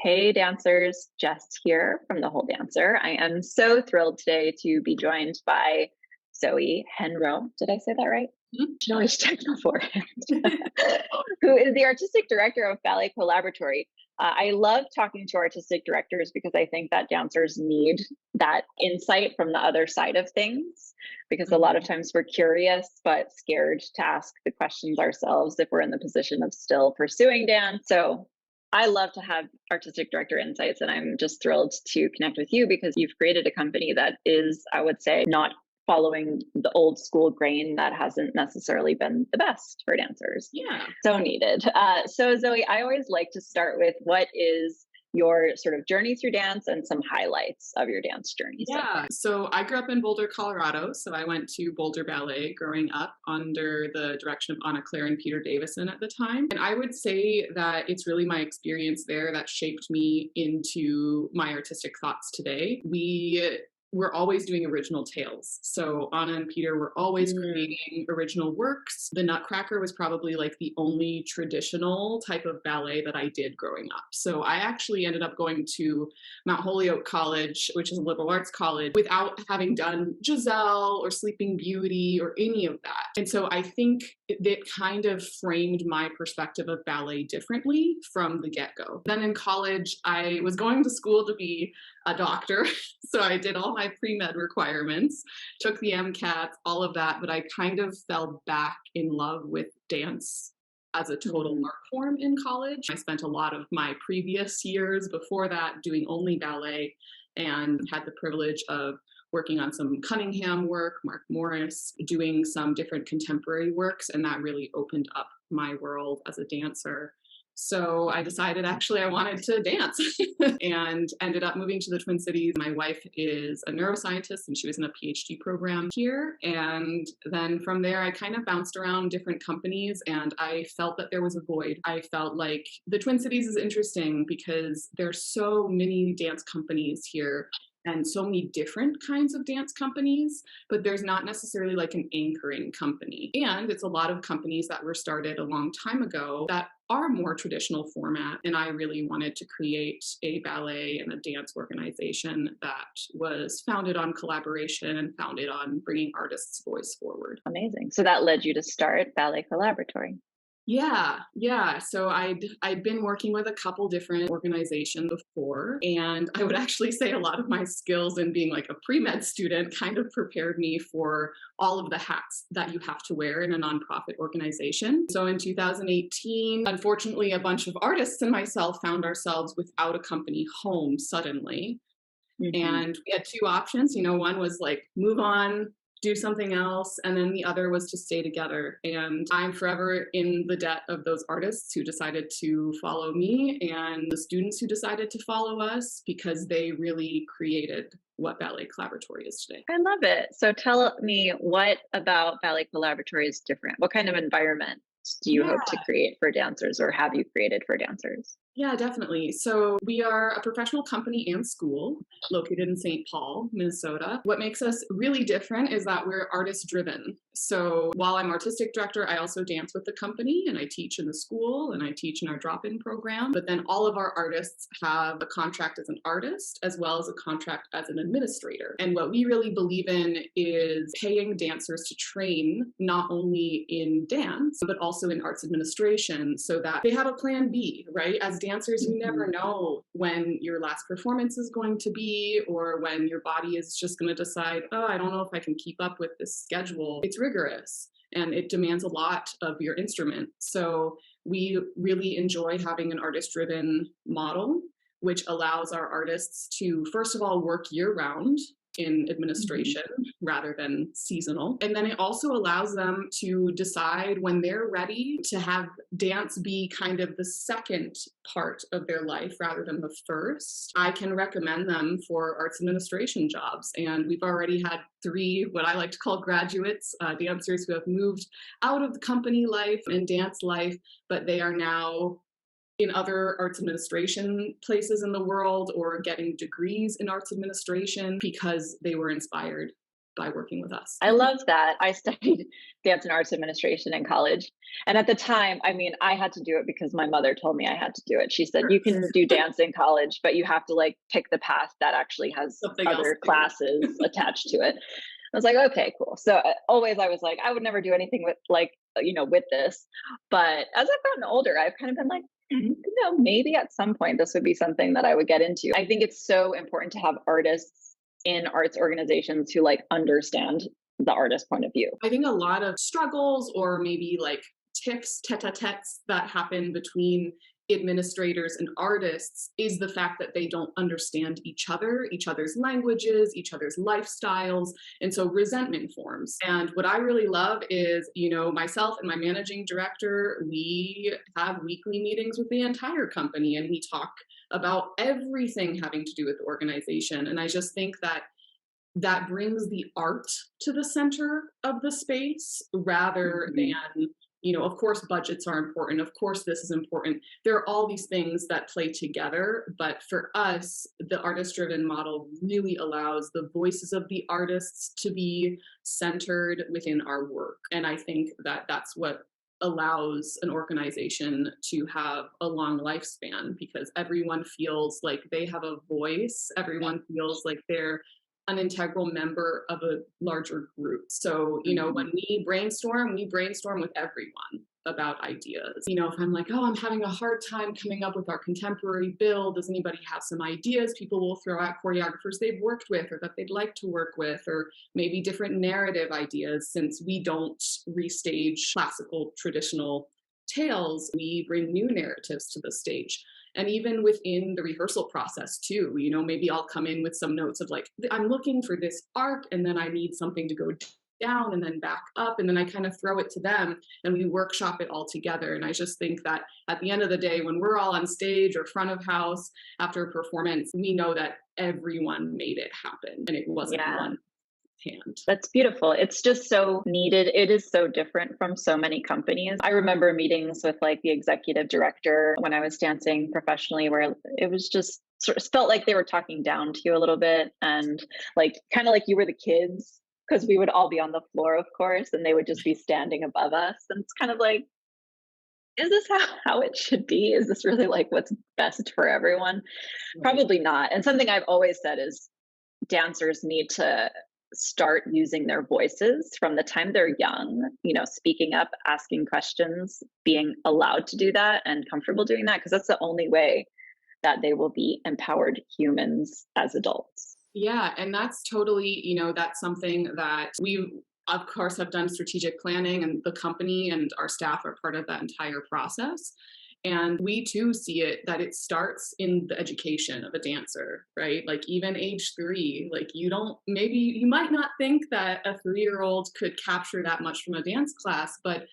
Hey dancers, Jess here from The Whole Dancer. I am so thrilled today to be joined by Zoé Henrot. Did I say that right? Mhm. Should always check beforehand. Who is the artistic director of Ballet Co.Laboratory. I love talking to artistic directors because I think that dancers need that insight from the other side of things. Because a lot of Mhm. times we're curious but scared to ask the questions ourselves if we're in the position of still pursuing dance. So I love to have artistic director insights, and I'm just thrilled to connect with you because you've created a company that is, I would say, not following the old school grain that hasn't necessarily been the best for dancers. Yeah. So needed. So, Zoe, I always like to start with what is your sort of journey through dance and some highlights of your dance journey so far. Yeah. So I grew up in Boulder, Colorado. So I went to Boulder Ballet growing up under the direction of Anna Claire and Peter Davison at the time. And I would say that it's really my experience there that shaped me into my artistic thoughts today. We were always doing original tales. So Anna and Peter were always Mm, creating original works. The Nutcracker was probably like the only traditional type of ballet that I did growing up. So I actually ended up going to Mount Holyoke College, which is a liberal arts college, without having done Giselle or Sleeping Beauty or any of that. And so I think it kind of framed my perspective of ballet differently from the get go. Then in college, I was going to school to be a doctor. So I did all my pre med requirements, took the MCAT, all of that, but I kind of fell back in love with dance as a total mm, art form in college. I spent a lot of my previous years before that doing only ballet and had the privilege of working on some Cunningham work, Mark Morris, doing some different contemporary works, and that really opened up my world as a dancer. So I decided actually I wanted to dance and ended up moving to the Twin Cities. My wife is a neuroscientist and she was in a PhD program here. And then from there, I kind of bounced around different companies and I felt that there was a void. I felt like the Twin Cities is interesting because there's so many dance companies here and so many different kinds of dance companies, but there's not necessarily like an anchoring company. And it's a lot of companies that were started a long time ago that are more traditional format. And I really wanted to create a ballet and a dance organization that was founded on collaboration and founded on bringing artists' voice forward. amazing. So that led you to start Ballet Collaboratory. Yeah, yeah. So I'd been working with a couple different organizations before, and I would actually say a lot of my skills in being like a pre-med student kind of prepared me for all of the hats that you have to wear in a nonprofit organization. So in 2018, unfortunately, a bunch of artists and myself found ourselves without a company home suddenly. Hmm. And we had two options. One was like move on, do something else. And then the other was to stay together. And I'm forever in the debt of those artists who decided to follow me and the students who decided to follow us because they really created what Ballet Collaboratory is today. I love it. So tell me, what about Ballet Collaboratory is different? What kind of environment do you Yeah. hope to create for dancers, or have you created for dancers? Yeah, definitely. So we are a professional company and school located in St. Paul, Minnesota. What makes us really different is that we're artist driven. So while I'm artistic director, I also dance with the company and I teach in the school and I teach in our drop in program. But then all of our artists have a contract as an artist as well as a contract as an administrator. And what we really believe in is paying dancers to train not only in dance, but also in arts administration so that they have a plan B, right? As dancers, you never Mhm. know when your last performance is going to be or when your body is just going to decide, oh, I don't know if I can keep up with this schedule. It's rigorous and it demands a lot of your instrument. So we really enjoy having an artist driven model, which allows our artists to, first of all, work year round in Mhm. administration rather than seasonal. And then it also allows them to decide when they're ready to have dance be kind of the second part of their life rather than the first. I can recommend them for arts administration jobs. And we've already had three, what I like to call graduates, dancers who have moved out of the company life and dance life, but they are now in other arts administration places in the world or getting degrees in arts administration because they were inspired by working with us. I love that. I studied dance and arts administration in college. And at the time, I mean, I had to do it because my mother told me I had to do it. She said, Sure. you can do dance in college, but you have to like pick the path that actually has Something else other too. classes attached to it. I was like, okay, cool. So always I was like, I would never do anything with like, with this. But as I've gotten older, I've kind of been like, maybe at some point this would be something that I would get into. I think it's so important to have artists in arts organizations who like understand the artist point of view. I think a lot of struggles or maybe like tiffs, tete-a-tetes that happen between administrators and artists is the fact that they don't understand each other, each other's languages, each other's lifestyles, and so resentment forms. And what I really love is, myself and my managing director, we have weekly meetings with the entire company and we talk about everything having to do with the organization. And I just think that brings the art to the center of the space rather than, of course, budgets are important. Of course, this is important. There are all these things that play together. But for us, the artist driven model really allows the voices of the artists to be centered within our work. And I think that that's what allows an organization to have a long lifespan because everyone feels like they have a voice. Everyone feels like they're an integral member of a larger group. So, when we brainstorm with everyone about ideas. If I'm like, oh, I'm having a hard time coming up with our contemporary bill, does anybody have some ideas? People will throw out choreographers they've worked with or that they'd like to work with, or maybe different narrative ideas. Since we don't restage classical traditional tales, we bring new narratives to the stage. And even within the rehearsal process too, maybe I'll come in with some notes of like, I'm looking for this arc and then I need something to go down and then back up. And then I kind of throw it to them and we workshop it all together. And I just think that at the end of the day, when we're all on stage or front of house after a performance, we know that everyone made it happen and it wasn't one hand. That's beautiful. It's just so needed. It is so different from so many companies. I remember meetings with like the executive director when I was dancing professionally where it was just sort of felt like they were talking down to you a little bit and like kind of like you were the kids because we would all be on the floor, of course, and they would just be standing above us. And it's kind of like, is this how it should be? Is this really like what's best for everyone? Right. Probably not. And something I've always said is dancers need to start using their voices from the time they're young, speaking up, asking questions, being allowed to do that and comfortable doing that, because that's the only way that they will be empowered humans as adults. Yeah, and that's totally, that's something that we, of course, have done strategic planning, and the company and our staff are part of that entire process. And we too see it that it starts in the education of a dancer, right? Like even age 3, like maybe you might not think that a 3-year-old could capture that much from a dance class, but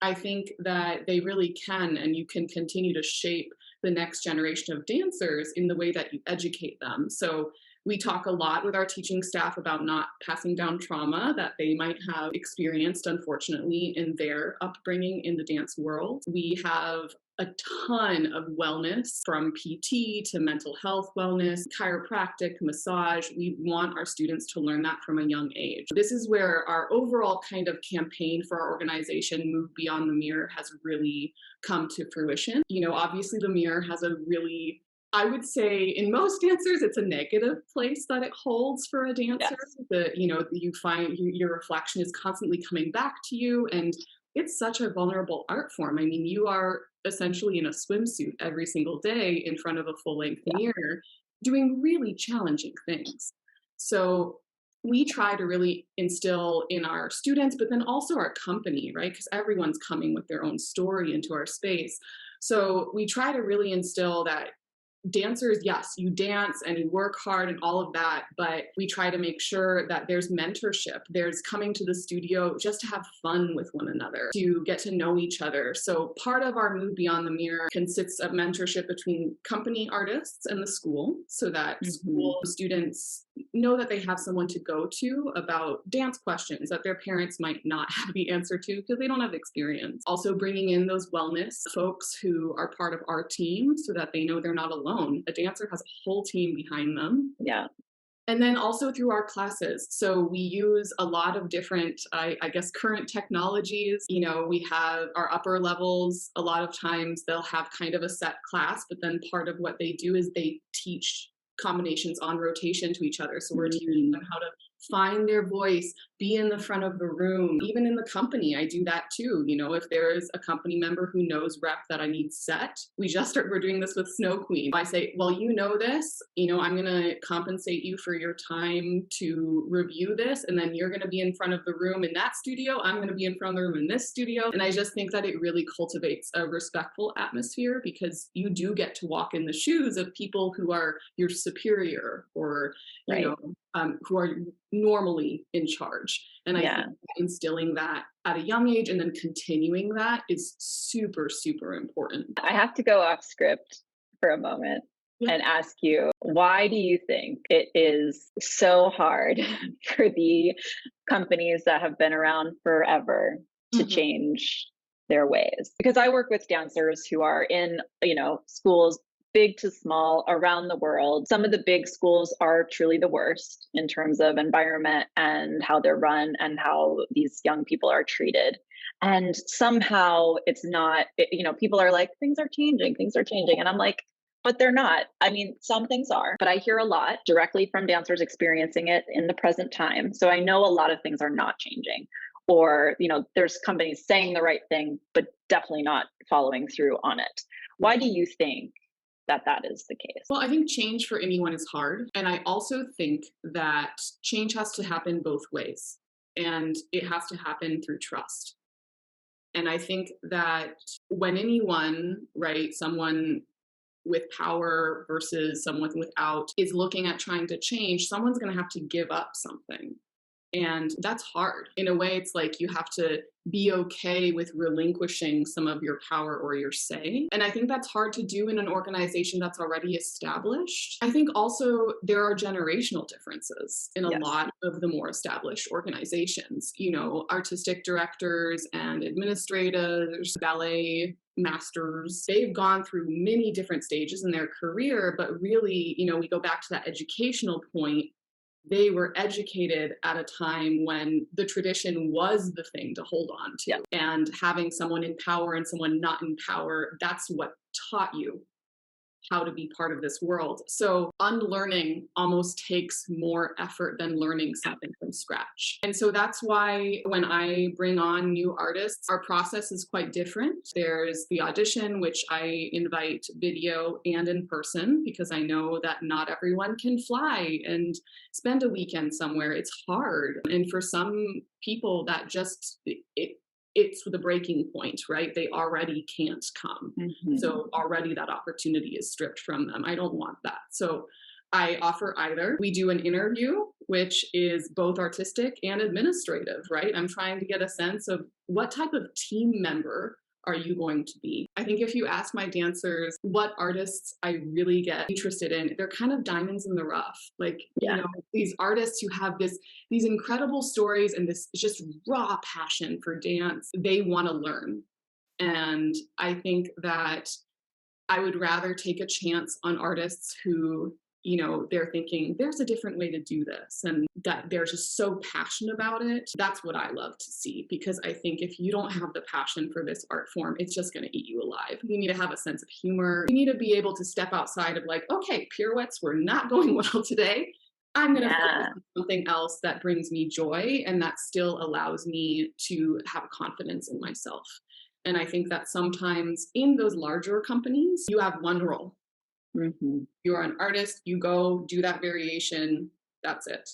I think that they really can, and you can continue to shape the next generation of dancers in the way that you educate them. So we talk a lot with our teaching staff about not passing down trauma that they might have experienced, unfortunately, in their upbringing in the dance world. We have a ton of wellness, from PT to mental health wellness, chiropractic, massage. We want our students to learn that from a young age. This is where our overall kind of campaign for our organization, Move Beyond the Mirror, has really come to fruition. Obviously the mirror has a really, I would say in most dancers, it's a negative place that it holds for a dancer. Yes. You find your reflection is constantly coming back to you, and it's such a vulnerable art form. I mean, you are essentially in a swimsuit every single day in front of a full-length mirror doing really challenging things. So we try to really instill in our students, but then also our company, right? Because everyone's coming with their own story into our space. So we try to really instill that dancers, yes, you dance and you work hard and all of that, but we try to make sure that there's mentorship. There's coming to the studio just to have fun with one another, to get to know each other. So part of our Move Beyond the Mirror consists of mentorship between company artists and the school, so that school students know that they have someone to go to about dance questions that their parents might not have the answer to because they don't have experience. Also bringing in those wellness folks who are part of our team so that they know they're not alone. A dancer has a whole team behind them. Yeah. And then also through our classes. So we use a lot of different, I guess, current technologies. You know, we have our upper levels. A lot of times they'll have kind of a set class, but then part of what they do is they teach combinations on rotation to each other. So we're teaching them how to find their voice, be in the front of the room. Even in the company, I do that too. You know, if there is a company member who knows rep that I need set, we're doing this with Snow Queen. I say, well, you know this, you know, I'm going to compensate you for your time to review this. And then you're going to be in front of the room in that studio. I'm going to be in front of the room in this studio. And I just think that it really cultivates a respectful atmosphere because you do get to walk in the shoes of people who are your superior or, you Right. know, who are normally in charge. And I Yeah. think instilling that at a young age and then continuing that is super, super important. I have to go off script for a moment Yeah. and ask you, why do you think it is so hard for the companies that have been around forever to Mhm. change their ways? Because I work with dancers who are in, schools big to small around the world. Some of the big schools are truly the worst in terms of environment and how they're run and how these young people are treated. And somehow it's not, people are like, things are changing, things are changing. And I'm like, but they're not. I mean, some things are, but I hear a lot directly from dancers experiencing it in the present time. So I know a lot of things are not changing. Or, there's companies saying the right thing, but definitely not following through on it. Why do you think that is the case? Well, I think change for anyone is hard. And I also think that change has to happen both ways and it has to happen through trust. And I think that when anyone, right, someone with power versus someone without is looking at trying to change, someone's going to have to give up something. And that's hard. In a way, it's like you have to be okay with relinquishing some of your power or your say. And I think that's hard to do in an organization that's already established. I think also there are generational differences in a Yes. lot of the more established organizations. You know, artistic directors and administrators, ballet masters, they've gone through many different stages in their career, but really, you know, we go back to that educational point. They were educated at a time when the tradition was the thing to hold on to. Yeah. And having someone in power and someone not in power, that's what taught you how to be part of this world. So unlearning almost takes more effort than learning something from scratch. And so that's why when I bring on new artists, our process is quite different. There's the audition, which I invite video and in person because I know that not everyone can fly and spend a weekend somewhere. It's hard. And for some people that just it's the breaking point, right? They already can't come. Mm-hmm. So already that opportunity is stripped from them. I don't want that. So I offer either. We do an interview, which is both artistic and administrative, right? I'm trying to get a sense of what type of team member are you going to be? I think if you ask my dancers what artists I really get interested in, they're kind of diamonds in the rough. Like, Yeah. you know, these artists who have these incredible stories and this just raw passion for dance, they want to learn. And I think that I would rather take a chance on artists who, you know, they're thinking there's a different way to do this and that they're just so passionate about it. That's what I love to see because I think if you don't have the passion for this art form, it's just going to eat you alive. You need to have a sense of humor. You need to be able to step outside of like, okay, pirouettes were not going well today. I'm going to focus on something else that brings me joy and that still allows me to have confidence in myself. And I think that sometimes in those larger companies, you have one role. Mm-hmm. You're an artist, you go do that variation, that's it.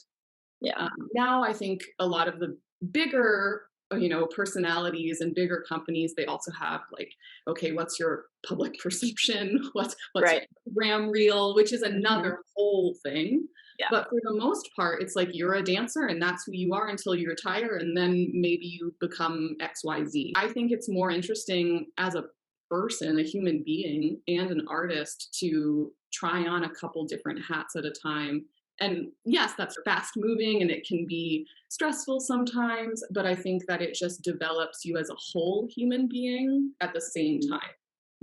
Yeah. Now I think a lot of the bigger, you know, personalities and bigger companies, they also have like, okay, what's your public perception? What's Right. your program reel, which is another Mm-hmm. whole thing. Yeah. But for the most part, it's like you're a dancer and that's who you are until you retire and then maybe you become XYZ. I think it's more interesting as a person, a human being, and an artist to try on a couple different hats at a time. And yes, that's fast moving and it can be stressful sometimes, but I think that it just develops you as a whole human being at the same time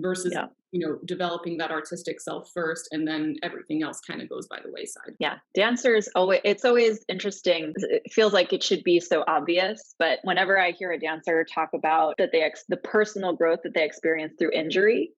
versus Yeah. developing that artistic self first, and then everything else kind of goes by the wayside. Yeah, dancers always, it's always interesting. It feels like it should be so obvious, but whenever I hear a dancer talk about that the personal growth that they experience through injury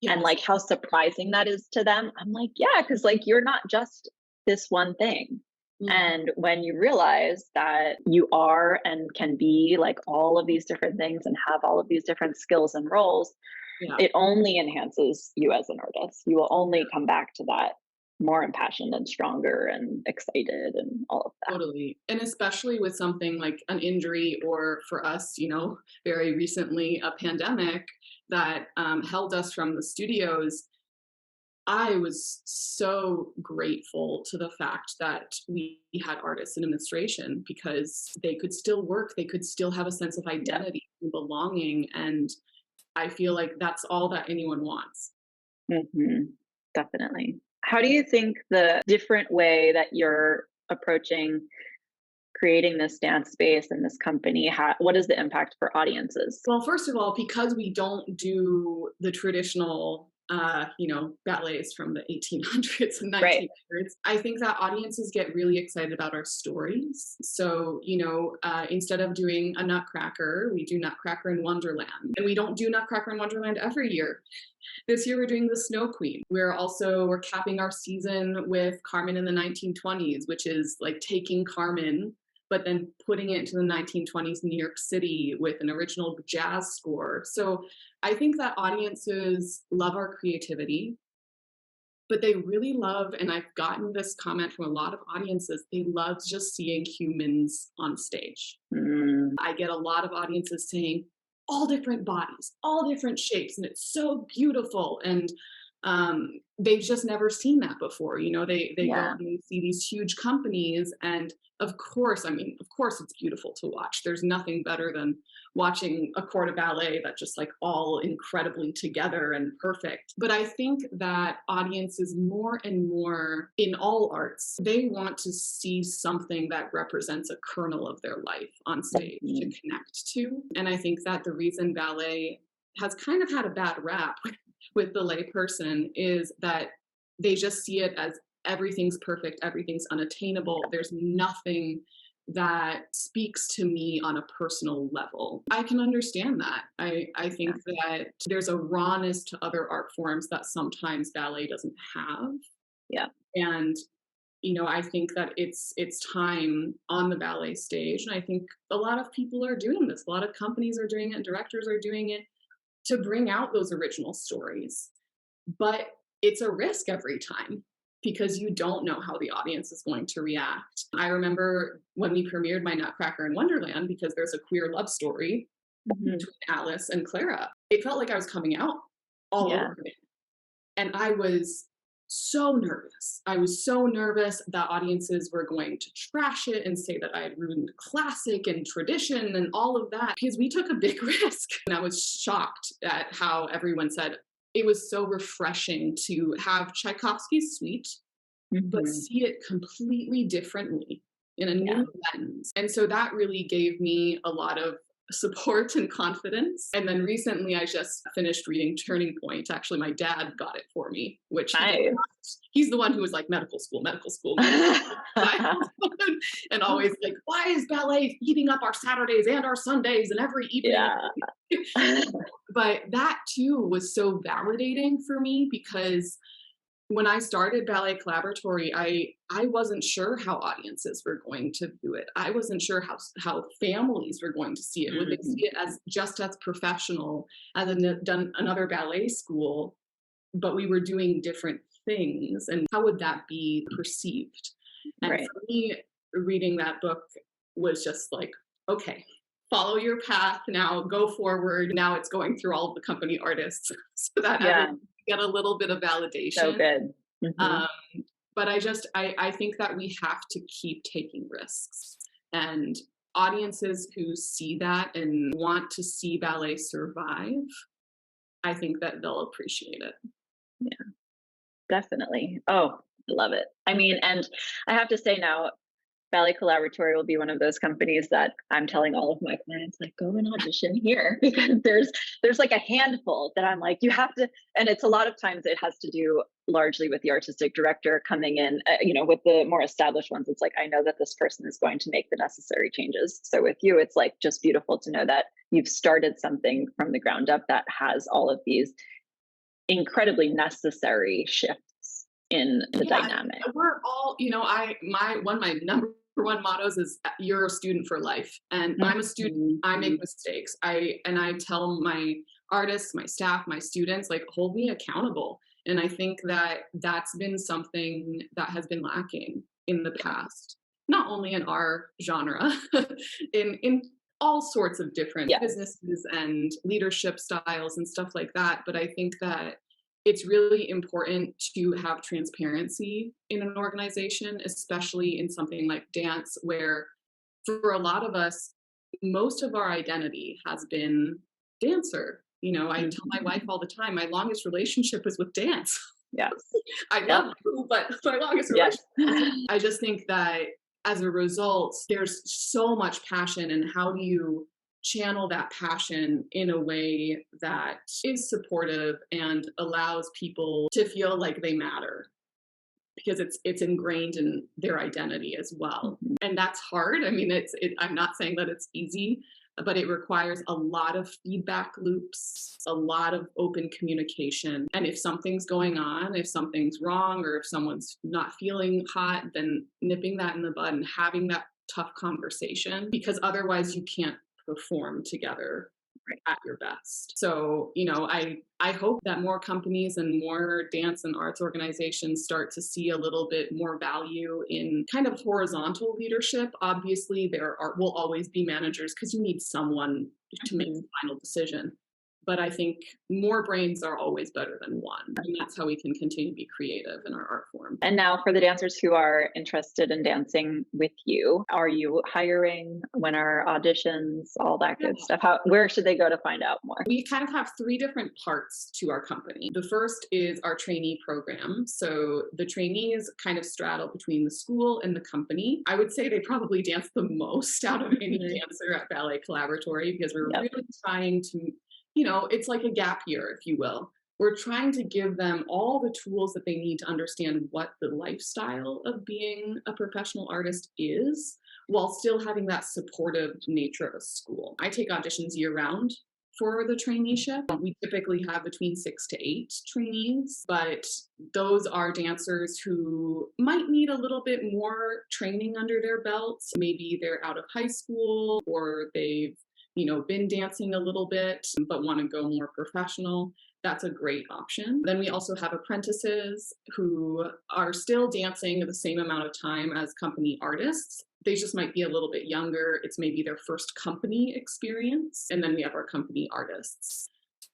and Yes. like how surprising that is to them, I'm like, yeah, because like you're not just this one thing. Mhm. And when you realize that you are and can be like all of these different things and have all of these different skills and roles, Yeah. it only enhances you as an artist. You will only come back to that more impassioned and stronger and excited and all of that. Totally. And especially with something like an injury, or for us, very recently, a pandemic that held us from the studios. I was so grateful to the fact that we had artists in administration, because they could still work, they could still have a sense of Yeah. identity and belonging. And I feel like that's all that anyone wants. Hmm. Definitely. How do you think the different way that you're approaching creating this dance space and this company, what is the impact for audiences? Well, first of all, because we don't do the traditional, ballets from the 1800s and Right. 1900s, I think that audiences get really excited about our stories. So, instead of doing a Nutcracker, we do Nutcracker in Wonderland. And we don't do Nutcracker in Wonderland every year. This year we're doing the Snow Queen. We're capping our season with Carmen in the 1920s, which is like taking Carmen but then putting it into the 1920s New York City with an original jazz score. So I think that audiences love our creativity, but they really love, and I've gotten this comment from a lot of audiences, they love just seeing humans on stage. Mm, I get a lot of audiences saying, all different bodies, all different shapes, and it's so beautiful. And they've just never seen that before. They go yeah. and they see these huge companies, and of course, it's beautiful to watch. There's nothing better than watching a corps de ballet that's just like all incredibly together and perfect. But I think that audiences more and more in all arts, they want to see something that represents a kernel of their life on stage to Mhm. connect to. And I think that the reason ballet has kind of had a bad rap with the layperson is that they just see it as everything's perfect, everything's unattainable. There's nothing that speaks to me on a personal level. I can understand that. I Yeah. think that there's a rawness to other art forms that sometimes ballet doesn't have. Yeah. And I think that it's time on the ballet stage. And I think a lot of people are doing this. A lot of companies are doing it, and directors are doing it to bring out those original stories. But it's a risk every time, because you don't know how the audience is going to react. I remember when we premiered my Nutcracker in Wonderland, because there's a queer love story Mhm. between Alice and Clara. It felt like I was coming out all Yeah. over it. And I was so nervous. I was so nervous that audiences were going to trash it and say that I had ruined classic and tradition and all of that, because we took a big risk. And I was shocked at how everyone said it was so refreshing to have Tchaikovsky's suite, but Mhm. see it completely differently in a Yeah. new lens. And so that really gave me a lot of support and confidence. And then recently I just finished reading Turning Point. Actually, my dad got it for me, which Nice. he's the one who was like medical school, medical school, medical school. And always like, why is ballet eating up our Saturdays and our Sundays and every evening? Yeah. But that too was so validating for me, because when I started Ballet Collaboratory, I wasn't sure how audiences were going to view it. I wasn't sure how families were going to see it. Would they Mhm. see it as just as professional as done another ballet school, but we were doing different things, and how would that be perceived? And Right. for me, reading that book was just like, okay, follow your path now, go forward. Now it's going through all of the company artists so that everyone Yeah. can get a little bit of So validation. good. Mhm. Um, but I think that we have to keep taking risks, and audiences who see that and want to see ballet survive, I think that they'll appreciate it. Definitely. Oh, I love it. I mean, and I have to say now, Ballet Collaboratory will be one of those companies that I'm telling all of my clients, like, go and audition here because there's like a handful that I'm like, you have to, and it's a lot of times it has to do largely with the artistic director coming in, with the more established ones, it's like, I know that this person is going to make the necessary changes. So with you, it's like just beautiful to know that you've started something from the ground up that has all of these incredibly necessary shifts in the dynamic. We're all, one of my number one mottos is you're a student for life. And I'm a student, I make mistakes. I tell my artists, my staff, my students, like, hold me accountable. And I think that that's been something that has been lacking in the past, not only in our genre, in all sorts of different businesses and leadership styles and stuff like that. But I think that it's really important to have transparency in an organization, especially in something like dance, where for a lot of us, most of our identity has been dancer. I tell my wife all the time, my longest relationship is with dance. Yes. I love you, but my longest relationship. I just think that as a result, there's so much passion, and how do you channel that passion in a way that is supportive and allows people to feel like they matter, because it's ingrained in their identity as well. And that's hard. I mean, I'm not saying that it's easy, but it requires a lot of feedback loops, a lot of open communication. And if something's going on, if something's wrong, or if someone's not feeling hot, then nipping that in the bud and having that tough conversation, because otherwise you can't perform together at your best. So, I hope that more companies and more dance and arts organizations start to see a little bit more value in kind of horizontal leadership. Obviously, will always be managers, because you need someone to make the final decision. But I think more brains are always better than one. And that's how we can continue to be creative in our art form. And now for the dancers who are interested in dancing with you, are you hiring? When are auditions? All that good stuff. Where should they go to find out more? We kind of have three different parts to our company. The first is our trainee program. So the trainees kind of straddle between the school and the company. I would say they probably dance the most out of any dancer at Ballet Collaboratory, because we're really trying to, it's like a gap year, if you will. We're trying to give them all the tools that they need to understand what the lifestyle of being a professional artist is, while still having that supportive nature of school. I take auditions year round for the traineeship. We typically have between 6 to 8 trainees, but those are dancers who might need a little bit more training under their belts. Maybe they're out of high school, or they've been dancing a little bit, but want to go more professional. That's a great option. Then we also have apprentices who are still dancing the same amount of time as company artists. They just might be a little bit younger. It's maybe their first company experience. And then we have our company artists.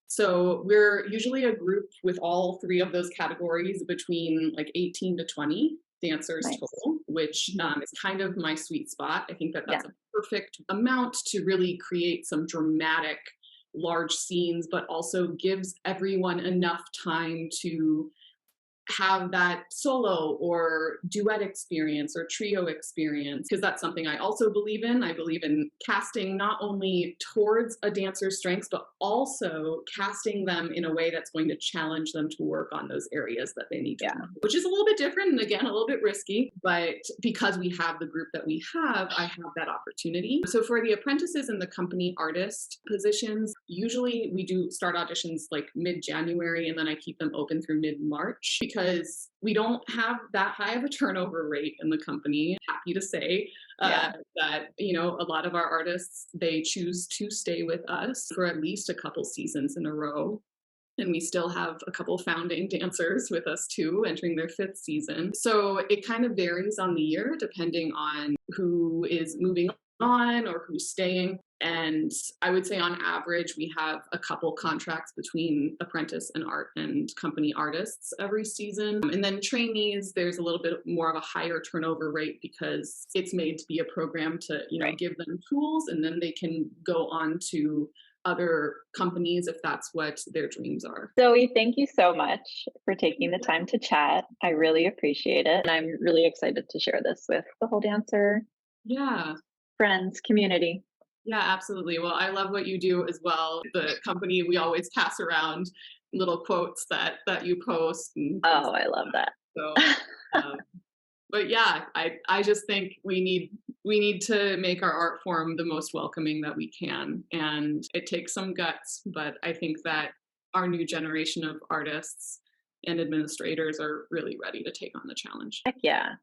So we're usually a group with all three of those categories between like 18 to 20 dancers total, which is kind of my sweet spot. I think that's a perfect amount to really create some dramatic, large scenes, but also gives everyone enough time to have that solo or duet experience or trio experience, because that's something I also believe in. I believe in casting not only towards a dancer's strengths, but also casting them in a way that's going to challenge them to work on those areas that they need to, which is a little bit different and again, a little bit risky, but because we have the group that we have, I have that opportunity. So for the apprentices and the company artist positions, usually we do start auditions like mid-January, and then I keep them open through mid-March, because we don't have that high of a turnover rate in the company. Happy to say that, a lot of our artists, they choose to stay with us for at least a couple seasons in a row. And we still have a couple founding dancers with us too, entering their 5th season. So it kind of varies on the year, depending on who is moving on or who's staying. And I would say on average, we have a couple contracts between apprentice and art and company artists every season. And then trainees, there's a little bit more of a higher turnover rate, because it's made to be a program to, give them tools, and then they can go on to other companies if that's what their dreams are. Zoe, thank you so much for taking the time to chat. I really appreciate it. And I'm really excited to share this with the whole dancer Yeah. friends community. Yeah, absolutely. Well, I love what you do as well. The company, we always pass around little quotes that you post and things Oh, like I love that. that. So, um, but yeah, I just think we need to make our art form the most welcoming that we can, and it takes some guts. But I think that our new generation of artists and administrators are really ready to take on the challenge. Heck yeah.